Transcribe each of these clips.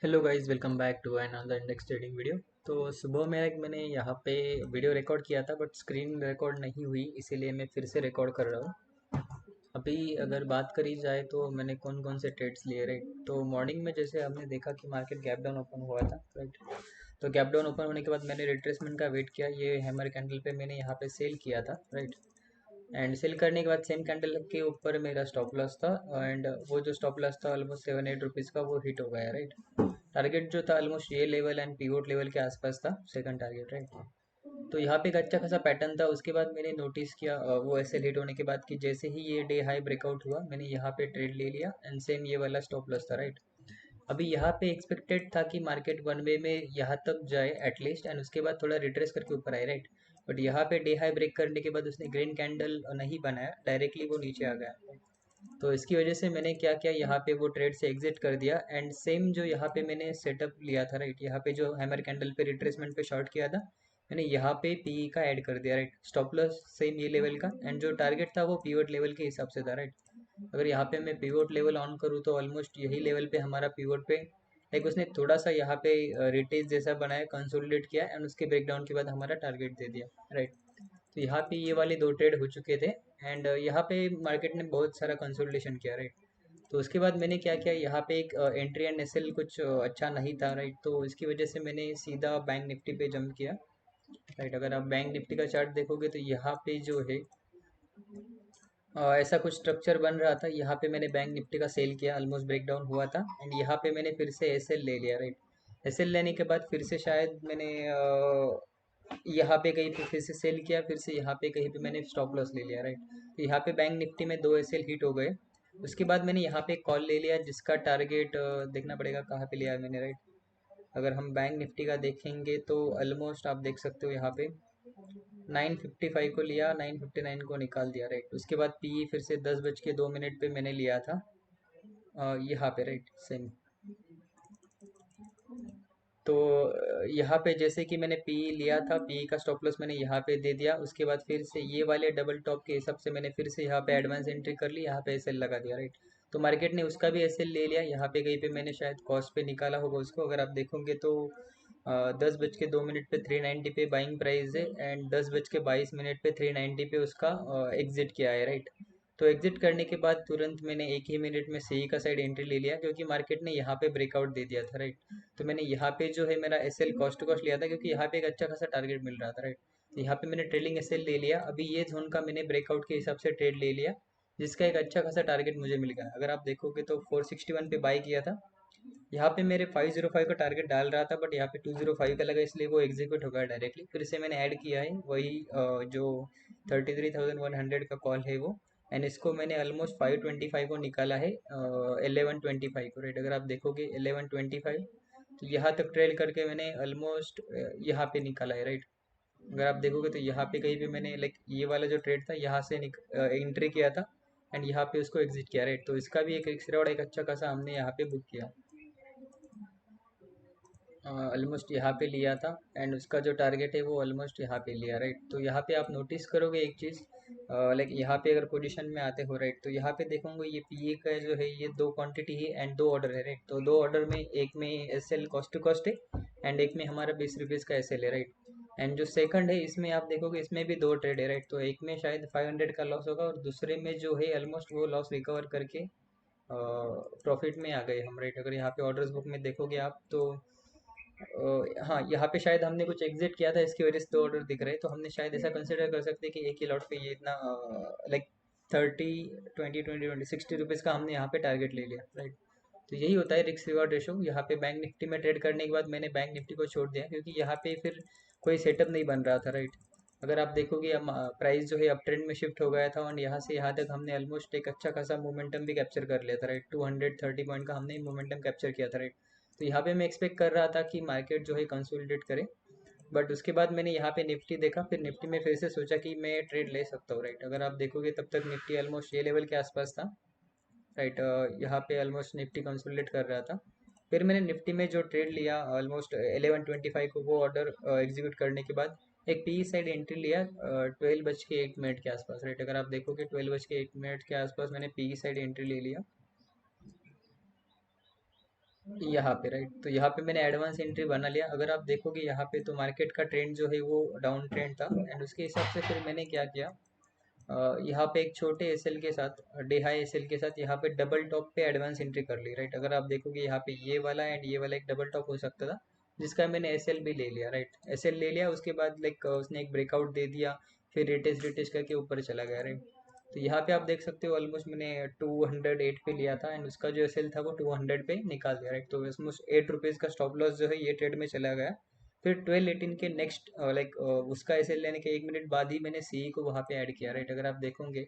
Hello guys, welcome back to another index trading video. तो सुबह में मैंने यहाँ पे वीडियो रिकॉर्ड किया था बट स्क्रीन रिकॉर्ड नहीं हुई, इसीलिए मैं फिर से रिकॉर्ड कर रहा हूँ। अभी अगर बात करी जाए तो मैंने कौन कौन से ट्रेड्स लिए, राइट। तो मॉर्निंग में जैसे हमने देखा कि मार्केट गैप डाउन ओपन हुआ था, राइट। तो गैप डाउन ओपन होने के बाद मैंने रिट्रेसमेंट का वेट किया। ये हैमर कैंडल पे मैंने यहाँ पे सेल किया था, राइट। एंड सेल करने के बाद सेम कैंडल के ऊपर मेरा स्टॉप लॉस था। एंड वो जो स्टॉप लॉस था ऑलमोस्ट 7-8 रुपीज़ का, वो हिट हो गया, राइट। टारगेट जो था ऑलमोस्ट ये लेवल एंड पीवोट लेवल के आसपास था, सेकंड टारगेट, राइट। तो यहाँ पे एक अच्छा खासा पैटर्न था। उसके बाद मैंने नोटिस किया वो ऐसे हिट होने के बाद कि जैसे ही ये डे हाई ब्रेकआउट हुआ, मैंने यहाँ पे ट्रेड ले लिया एंड सेम ये वाला स्टॉप लॉस था, राइट। अभी यहाँ पे एक्सपेक्टेड था कि मार्केट वन वे में यहाँ तक जाए एटलीस्ट, एंड उसके बाद थोड़ा रिट्रेस करके ऊपर आए, राइट। बट यहाँ पे डे हाई ब्रेक करने के बाद उसने ग्रीन कैंडल नहीं बनाया, डायरेक्टली वो नीचे आ गया। तो इसकी वजह से मैंने क्या किया, यहाँ पे वो ट्रेड से एग्जिट कर दिया। एंड सेम जो यहाँ पे मैंने सेटअप लिया था, राइट, यहाँ पे जो हैमर कैंडल पे रिट्रेसमेंट पे शॉर्ट किया था, मैंने यहाँ पे पीई का ऐड कर दिया, राइट। स्टॉप लॉस सेम ये लेवल का, एंड जो टारगेट था वो पीवोट लेवल के हिसाब से था, राइट। अगर यहाँ पे मैं पीवोट लेवल ऑन करूँ तो ऑलमोस्ट यही लेवल पे हमारा पीवोट पे, लाइक उसने थोड़ा सा यहाँ पे रिटेज जैसा बनाया, कंसोलिडेट किया एंड उसके ब्रेकडाउन के बाद हमारा टारगेट दे दिया, राइट। तो यहाँ पे ये वाले दो ट्रेड हो चुके थे। एंड यहाँ पे मार्केट ने बहुत सारा कंसोलिडेशन किया, राइट। तो उसके बाद मैंने क्या किया, यहाँ पे एक एंट्री एंड एसएल कुछ अच्छा नहीं था, राइट। तो इसकी वजह से मैंने सीधा बैंक निफ्टी पे जंप किया, राइट। अगर आप बैंक निफ्टी का चार्ट देखोगे तो यहाँ पे जो है ऐसा कुछ स्ट्रक्चर बन रहा था। यहाँ पे मैंने बैंक निफ्टी का सेल किया, ऑलमोस्ट ब्रेकडाउन हुआ था। एंड यहाँ पे मैंने फिर से एसएल ले लिया, राइट। एसएल लेने के बाद फिर से शायद मैंने यहाँ पे कहीं पे फिर से सेल किया, फिर से यहाँ पे कहीं पे मैंने स्टॉप लॉस ले लिया, राइट। तो यहाँ पे बैंक निफ्टी में दो एसएल हिट हो गए। उसके बाद मैंने यहाँ पे कॉल ले लिया, जिसका टारगेट देखना पड़ेगा कहाँ पे लिया है मैंने, राइट। अगर हम बैंक निफ्टी का देखेंगे तो ऑलमोस्ट आप देख सकते हो यहाँ पे 9:55 को लिया, 9:59 को निकाल दिया, राइट। उसके बाद पीई फिर से 10:02 पे मैंने लिया था यहाँ पे, राइट, सेम। तो यहाँ पे जैसे कि मैंने पी लिया था, पी का स्टॉप लॉस मैंने यहाँ पे दे दिया। उसके बाद फिर से ये वाले डबल टॉप के हिसाब से मैंने फिर से यहाँ पे एडवांस एंट्री कर ली, यहाँ पे एसएल लगा दिया, राइट। तो मार्केट ने उसका भी एसएल ले लिया। यहाँ पे कहीं पे मैंने शायद कॉस्ट पे निकाला होगा उसको, अगर आप देखोगे तो 10:02 पे 390 पे बाइंग प्राइस है, एंड 10:22 पे 390 पे उसका एग्जिट किया है, राइट। तो एग्जिट करने के बाद तुरंत मैंने एक ही मिनट में सीई का साइड एंट्री ले लिया, क्योंकि मार्केट ने यहाँ पे ब्रेकआउट दे दिया था, राइट। तो मैंने यहाँ पे जो है मेरा S L cost to cost लिया था, क्योंकि यहाँ पे एक अच्छा खासा टारगेट मिल रहा था, राइट। तो यहाँ पे मैंने ट्रेलिंग एस एल ले लिया। अभी ये जोन का मैंने ब्रेकआउट के हिसाब से ट्रेड ले लिया, जिसका एक अच्छा खासा टारगेट मुझे मिल गया। अगर आप देखोगे तो 461 पे बाई किया था। यहाँ पे मेरे 505 का टारगेट डाल रहा था, बट यहाँ पे 205 का लगा, इसलिए वो एग्जीक्यूट हो गया डायरेक्टली। फिर से मैंने ऐड किया है वही जो 33,100 का कॉल है वो। एंड इसको मैंने ऑलमोस्ट 525 को निकाला है 1125 को, राइट। अगर आप देखोगे 1125, तो यहाँ तक ट्रेल करके मैंने ऑलमोस्ट यहाँ पे निकाला है, राइट। अगर आप देखोगे तो यहाँ पे कहीं पे मैंने लाइक ये वाला जो ट्रेड था यहाँ से एंट्री किया था, एंड यहाँ पे उसको एग्जिट किया, राइट। तो इसका भी एक एक्सरे और एक अच्छा खासा हमने यहाँ पे बुक किया, ऑलमोस्ट यहाँ पे लिया था। एंड उसका जो टारगेट है वो ऑलमोस्ट यहाँ पे लिया, राइट। तो यहाँ पे आप नोटिस करोगे एक चीज़, लाइक यहाँ पे अगर पोजीशन में आते हो, राइट, तो यहाँ पे देखोगे ये पीए का जो है ये दो क्वांटिटी है एंड दो ऑर्डर है, राइट। तो दो ऑर्डर में एक में S L cost to cost है, एंड एक में हमारा 20 रुपीज़ का एस एल है, राइट। एंड जो सेकंड है इसमें आप देखोगे इसमें भी दो ट्रेड है, राइट। तो एक में शायद 500 का लॉस होगा, और दूसरे में जो है ऑलमोस्ट वो लॉस रिकवर करके प्रॉफिट में आ गए हम, राइट। अगर यहाँ पे ऑर्डर्स बुक में देखोगे आप तो हाँ, यहाँ पे शायद हमने कुछ एग्जिट किया था, इसकी वजह से दो ऑर्डर दिख रहे हैं। तो हमने शायद ऐसा कंसिडर कर सकते हैं कि एक ही लॉट पे ये इतना लाइक 60 का हमने यहाँ पे टारगेट ले लिया, राइट। तो यही होता है रिस्क रिवॉर्ड रेशो। यहाँ पे बैंक निफ्टी में ट्रेड करने के बाद मैंने बैंक निफ्टी को छोड़ दिया, क्योंकि यहाँ पे फिर कोई सेटअप नहीं बन रहा था, राइट। अगर आप देखोगे हम प्राइस जो है अप ट्रेंड में शिफ्ट हो गया था, और यहाँ से यहाँ तक हमने ऑलमोस्ट एक अच्छा खासा मोमेंटम भी कैप्चर कर लिया था, राइट। 230 पॉइंट का हमने मोमेंटम कैप्चर किया था, राइट। तो यहाँ पे मैं एक्सपेक्ट कर रहा था कि मार्केट जो है कंसोलिडेट करे। बट उसके बाद मैंने यहाँ पे निफ्टी देखा, फिर निफ्टी में फिर से सोचा कि मैं ट्रेड ले सकता हूँ, राइट। अगर आप देखोगे तब तक निफ्टी ऑलमोस्ट ये लेवल के आसपास था, राइट। यहाँ पे ऑलमोस्ट निफ्टी कंसोलिडेट कर रहा था। फिर मैंने निफ्टी में जो ट्रेड लिया ऑलमोस्ट 1125 को, वो ऑर्डर एग्जीक्यूट करने के बाद एक पी साइड एंट्री लिया 12:01 के आसपास, राइट। अगर आप देखोगे 12:01 के आसपास मैंने पी साइड एंट्री ले लिया। यहाँ पे राइट, तो यहाँ पे मैंने एडवांस एंट्री बना लिया। अगर आप देखोगे यहाँ पे तो मार्केट का ट्रेंड जो है वो डाउन ट्रेंड था, एंड उसके हिसाब से फिर मैंने क्या किया, यहाँ पे एक छोटे एसएल के साथ, डे हाई एसएल के साथ यहाँ पे डबल टॉप पे एडवांस एंट्री कर ली राइट। अगर आप देखोगे यहाँ पे ये वाला एंड ये वाला एक डबल टॉप हो सकता था, जिसका मैंने एसएल भी ले लिया राइट। एसएल ले लिया, उसके बाद लाइक उसने एक ब्रेकआउट दे दिया, फिर रिटेस्ट करके ऊपर चला गया राइट। तो यहाँ पे आप देख सकते हो ऑलमोस्ट मैंने 208 पे लिया था, एंड उसका जो एसएल था वो 200 पे निकाल दिया राइट। तो ऑलमोस्ट 8 रुपीज़ का स्टॉप लॉस जो है ये ट्रेड में चला गया। फिर 12:18 के नेक्स्ट लाइक उसका एसएल लेने के 1 मिनट बाद ही मैंने सीई को वहाँ पे ऐड किया राइट। अगर आप देखोगे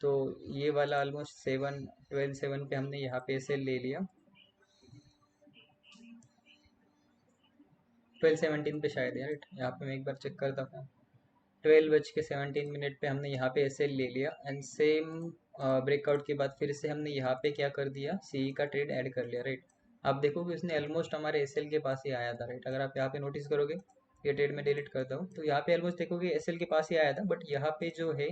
तो ये वाला ऑलमोस्ट 12:7 पे हमने यहाँ पे एसएल ले लिया, 12:17 पे शायद राइट, यहाँ पे मैं एक बार चेक करता हूँ। 12:17 पे हमने यहाँ पे एसएल ले लिया, एंड सेम ब्रेकआउट के बाद फिर से हमने यहाँ पे क्या कर दिया, सीई का ट्रेड ऐड कर लिया राइट। आप देखोगे उसने ऑलमोस्ट हमारे एसएल के पास ही आया था राइट। अगर आप यहाँ पे नोटिस करोगे, ये ट्रेड में डिलीट करता हूँ, तो यहाँ पे ऑलमोस्ट देखोगे एसएल के पास ही आया था, बट यहाँ पे जो है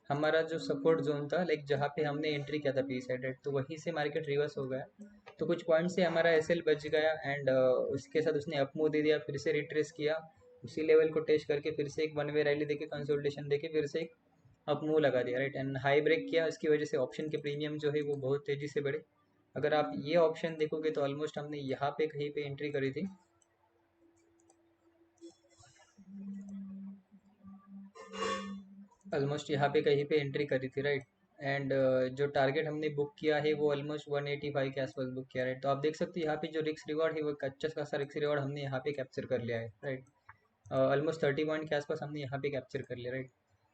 हमारा जो सपोर्ट जोन था, लाइक जहाँ पे हमने एंट्री किया था पी साइड राइट, तो वहीं से मार्केट रिवर्स हो गया। तो कुछ पॉइंट से हमारा एसएल बच गया, एंड उसके साथ उसने अप मूव दे दिया, फिर से रिट्रेस किया, उसी लेवल को टेस्ट करके फिर से एक वन वे रैली देके कंसोलिडेशन देके फिर से एक अप मूव लगा दिया राइट, एंड हाई ब्रेक किया। इसकी वजह से ऑप्शन के प्रीमियम जो है वो बहुत तेजी से बढ़े। अगर आप ये ऑप्शन देखोगे तो ऑलमोस्ट हमने यहाँ पे कहीं पे एंट्री करी थी, ऑलमोस्ट यहाँ पे कहीं पे एंट्री करी थी राइट। एंड जो टारगेट हमने बुक किया है वो ऑलमोस्ट 185 के आसपास बुक किया राइट। तो आप देख सकते हो यहाँ पे जो रिक्स रिवॉर्ड है वो एक अच्छा खासा रिक्स रिवॉर्ड हमने यहाँ पे कैप्चर कर लिया है राइट। ऑलमोस्ट 30 पॉइंट के आसपास हमने यहाँ पे कैप्चर कर लिया राइट।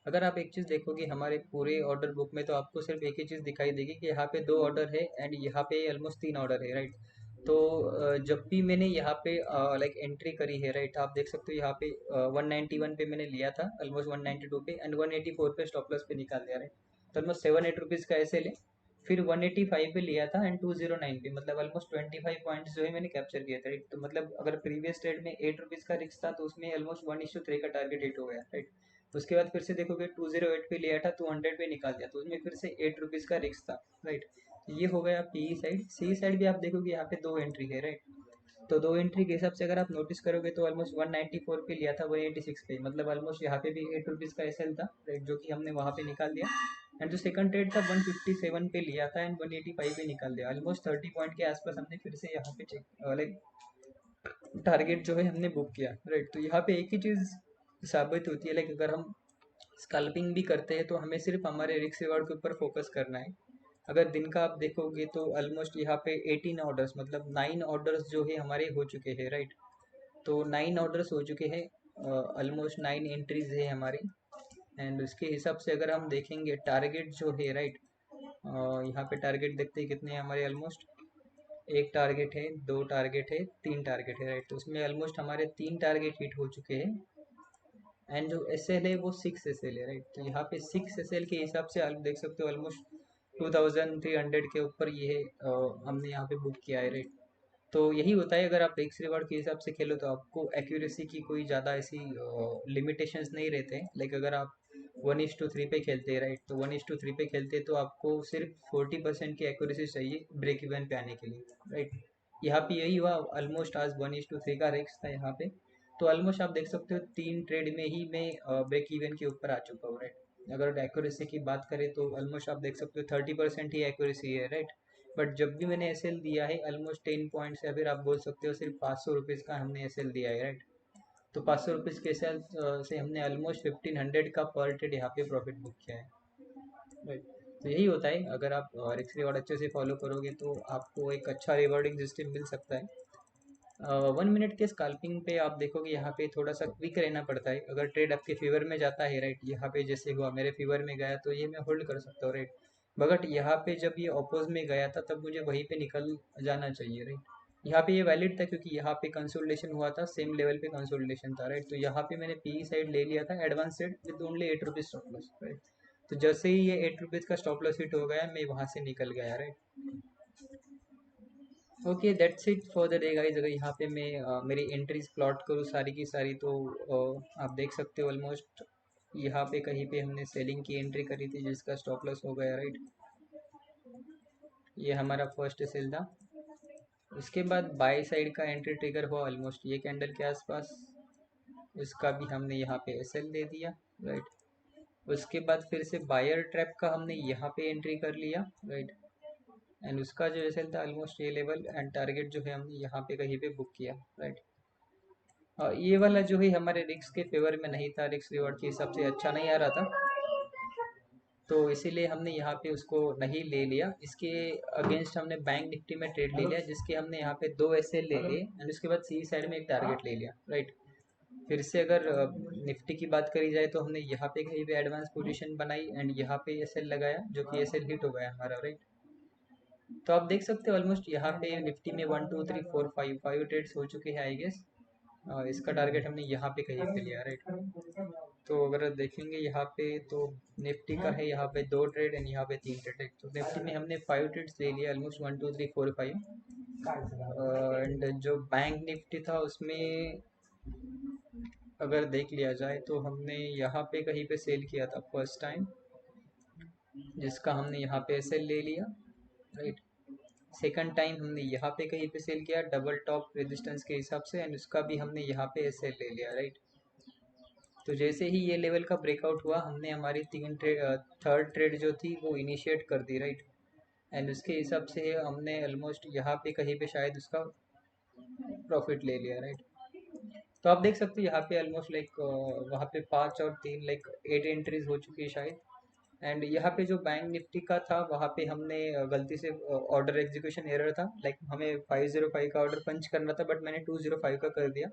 अगर आप एक चीज़ देखोगे हमारे पूरे ऑर्डर बुक में, तो आपको सिर्फ एक ही चीज़ दिखाई देगी कि यहाँ पे 2 ऑर्डर है एंड यहाँ पे ऑलमोस्ट 3 ऑर्डर है राइट। तो जब भी मैंने यहाँ पे लाइक एंट्री करी है राइट, आप देख सकते हो यहाँ पे 191 पे मैंने लिया था, ऑलमोस्ट 192 पे, एंड 184 पे स्टॉप लॉस पे निकाल दिया राइट। तो ऑलमोस्ट 7-8 रुपीज़ का ऐसे ले, फिर 185 पे लिया था एंड 209 पे, मतलब ऑलमोस्ट 25 पॉइंट्स जो है मैंने कैप्चर किया था राइट। तो मतलब अगर प्रीवियस ट्रेड में 8 रुपीज़ का रिस्क था, तो उसमें ऑलमोस्ट 1:3 का टारगेट हिट हो गया राइट। उसके बाद फिर से देखोगे 208 पे लिया था, 200 पे निकाल दिया, तो उसमें फिर से 8 रुपीज़ का रिस्क था राइट। ये हो गया पी साइड। सी साइड भी आप देखोगे यहाँ पे 2 एंट्री है राइट। तो 2 एंट्री के हिसाब से अगर आप नोटिस करोगे तो ऑलमोस्ट 194 पे लिया था, 186 पे, मतलब ऑलमोस्ट यहाँ पे भी 8 रुपीज़ का एसएल था राइट, जो कि हमने वहाँ पे निकाल दिया। एंड जो सेकंड ट्रेड था 157 पे लिया था एंड 185 पे निकाल दिया, ऑलमोस्ट 30 पॉइंट के आसपास हमने फिर से यहाँ पे चेक लाइक टारगेट जो है हमने बुक किया राइट। तो यहाँ पे एक ही चीज़ साबित होती है, लाइक अगर हम स्कल्पिंग भी करते हैं तो हमें सिर्फ हमारे रिस्क रिवॉर्ड के ऊपर फोकस करना है। अगर दिन का आप देखोगे तो ऑलमोस्ट यहाँ पे 18 ऑर्डर्स, मतलब 9 ऑर्डर्स जो है हमारे हो चुके हैं राइट। तो 9 ऑर्डर्स हो चुके हैं, ऑलमोस्ट 9 एंट्रीज है हमारी। एंड उसके हिसाब से अगर हम देखेंगे टारगेट जो है राइट, यहाँ पे टारगेट देखते हैं कितने हैं हमारे, ऑलमोस्ट एक टारगेट है, 2 टारगेट है, 3 टारगेट है राइट। तो उसमें ऑलमोस्ट हमारे 3 टारगेट हिट हो चुके हैं, एंड जो एस एल है वो 6 SL है राइट। तो यहाँ पे 6 SL के हिसाब से आप देख सकते हो ऑलमोस्ट 2300 के ऊपर ये है, हमने यहाँ पे बुक किया है राइट। तो यही होता है, अगर आप रिस्क रिवार्ड के हिसाब से खेलो तो आपको एक्यूरेसी की कोई ज़्यादा ऐसी लिमिटेशंस नहीं रहते हैं। लाइक अगर आप 1:3 पे खेलते हैं राइट, तो 1:3 पे खेलते हैं तो आपको सिर्फ 40% की एक्यूरेसी चाहिए ब्रेक इवन पे आने के लिए राइट। यहाँ पे यही हुआ, ऑलमोस्ट आज 1:3 का रिस्क था यहाँ पे। तो ऑलमोस्ट आप देख सकते हो 3 ट्रेड में ही मैं ब्रेक इवन के ऊपर आ चुका हूँ राइट। अगर एक्यूरेसी की बात करें तो ऑलमोस्ट आप देख सकते हो 30% ही एक्यूरेसी है राइट। बट जब भी मैंने एसएल दिया है ऑलमोस्ट 10 पॉइंट्स, या फिर आप बोल सकते हो सिर्फ 500 रुपीज़ का हमने एसएल दिया है राइट। तो 500 रुपीज़ के एसएल से हमने ऑलमोस्ट 1500 का पर ट्रेड यहाँ पे प्रॉफिट बुक किया है राइट। तो यही होता है, अगर आप रिस्क रिवॉर्ड अच्छे से फॉलो करोगे तो आपको एक अच्छा रिवॉर्डिंग सिस्टम मिल सकता है। 1 मिनट के स्कैल्पिंग पे आप देखोगे यहाँ पे थोड़ा सा क्विक रहना पड़ता है। अगर ट्रेड आपके फेवर में जाता है राइट, यहाँ पे जैसे हुआ मेरे फेवर में गया तो ये मैं होल्ड कर सकता हूँ राइट। बट यहाँ पे जब ये अपोज में गया था तब मुझे वहीं पे निकल जाना चाहिए राइट। यहाँ पे ये वैलिड था क्योंकि यहाँ पे कंसोलिडेशन हुआ था, सेम लेवल पे कंसोलिडेशन था राइट। तो यहाँ पे मैंने पी साइड ले लिया था, advance side with only 8 rupees stop loss right. तो जैसे ही ये 8 रुपीज़ का स्टॉप लॉस हिट हो गया मैं वहाँ से निकल गया right. Okay, that's it for the day guys. अगर यहाँ पे मैं मेरी एंट्रीज प्लॉट करूँ सारी की सारी, तो आप देख सकते हो ऑलमोस्ट यहाँ पे कहीं पे हमने सेलिंग की एंट्री करी थी जिसका स्टॉप लॉस हो गया राइट। ये हमारा फर्स्ट सेल था, उसके बाद बाई साइड का एंट्री ट्रिगर हुआ ऑलमोस्ट ये कैंडल के आसपास, इसका भी हमने यहाँ पे SL दे दिया, राइट। उसके बाद फिर से बायर ट्रैप का हमने यहाँ पे एंट्री कर लिया, राइट। एंड उसका जो SL था ऑलमोस्ट ये लेवल, एंड टारगेट जो है हमने यहाँ पे कहीं पे बुक किया, राइट। ये वाला जो है हमारे रिस्क के फेवर में नहीं था, रिस्क रिवॉर्ड के हिसाब से अच्छा नहीं आ रहा था, तो इसीलिए हमने यहाँ पे उसको नहीं ले लिया। इसके अगेंस्ट हमने बैंक निफ्टी में ट्रेड ले लिया, जिसके हमने यहाँ पे 2 SL ले लिए, एंड उसके बाद सी साइड में एक टारगेट ले लिया, राइट। फिर से अगर निफ्टी की बात करी जाए तो हमने यहाँ पे कहीं पे एडवांस पोजीशन बनाई एंड यहाँ पे SL लगाया, जो कि SL हिट हो गया हमारा, राइट। तो आप देख सकते हो ऑलमोस्ट यहाँ पे निफ्टी में 1 2 3 4 5 ट्रेड्स हो चुके हैं आई गेस। इसका टारगेट हमने यहाँ पे कहीं पे लिया, राइट। तो अगर देखेंगे यहाँ पे तो निफ्टी का है यहाँ पे 2 ट्रेड एंड यहाँ पे 3 ट्रेड, तो निफ्टी में हमने 5 ट्रेड्स ले लिया ऑलमोस्ट 1 2 3 4 5। एंड जो बैंक निफ्टी था उसमें अगर देख लिया जाए तो हमने यहाँ पे कहीं पे सेल किया था फर्स्ट टाइम, जिसका हमने यहाँ पे SL ले लिया, राइट। सेकंड टाइम हमने यहाँ पे कहीं पे सेल किया डबल टॉप रेजिस्टेंस के हिसाब से, एंड उसका भी हमने यहाँ पे SL ले लिया, राइट। तो जैसे ही ये लेवल का ब्रेकआउट हुआ हमने हमारी थर्ड ट्रेड जो थी वो इनिशिएट कर दी, राइट। एंड उसके हिसाब से हमने ऑलमोस्ट यहाँ पे कहीं पे शायद उसका प्रॉफिट ले लिया, राइट। तो आप देख सकते हो यहाँ पे ऑलमोस्ट लाइक वहाँ पे 5 और 3 लाइक 8 एंट्रीज हो चुकी है शायद। एंड यहाँ पे जो बैंक निफ्टी का था वहाँ पे हमने गलती से ऑर्डर एग्जीक्यूशन एरर था, लाइक हमें 505 का ऑर्डर पंच करना था बट मैंने 205 का कर दिया,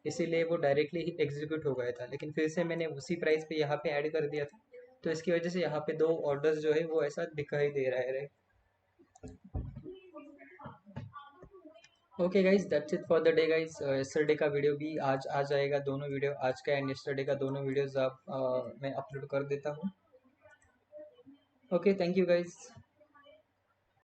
इसीलिए वो डायरेक्टली ही एग्जीक्यूट हो गया था। लेकिन फिर से मैंने उसी प्राइस पे यहाँ पे ऐड कर दिया था, तो इसकी वजह से यहाँ पे 2 ऑर्डर्स जो है वो ऐसा दिखाई दे रहा है, right. Okay guys, that's it for the day guys. Yesterday का वीडियो भी आज आ जाएगा, दोनों वीडियो आज का एंड यस्टरडे का दोनों वीडियोस आप मैं अपलोड कर देता हूँ। Okay, thank you guys.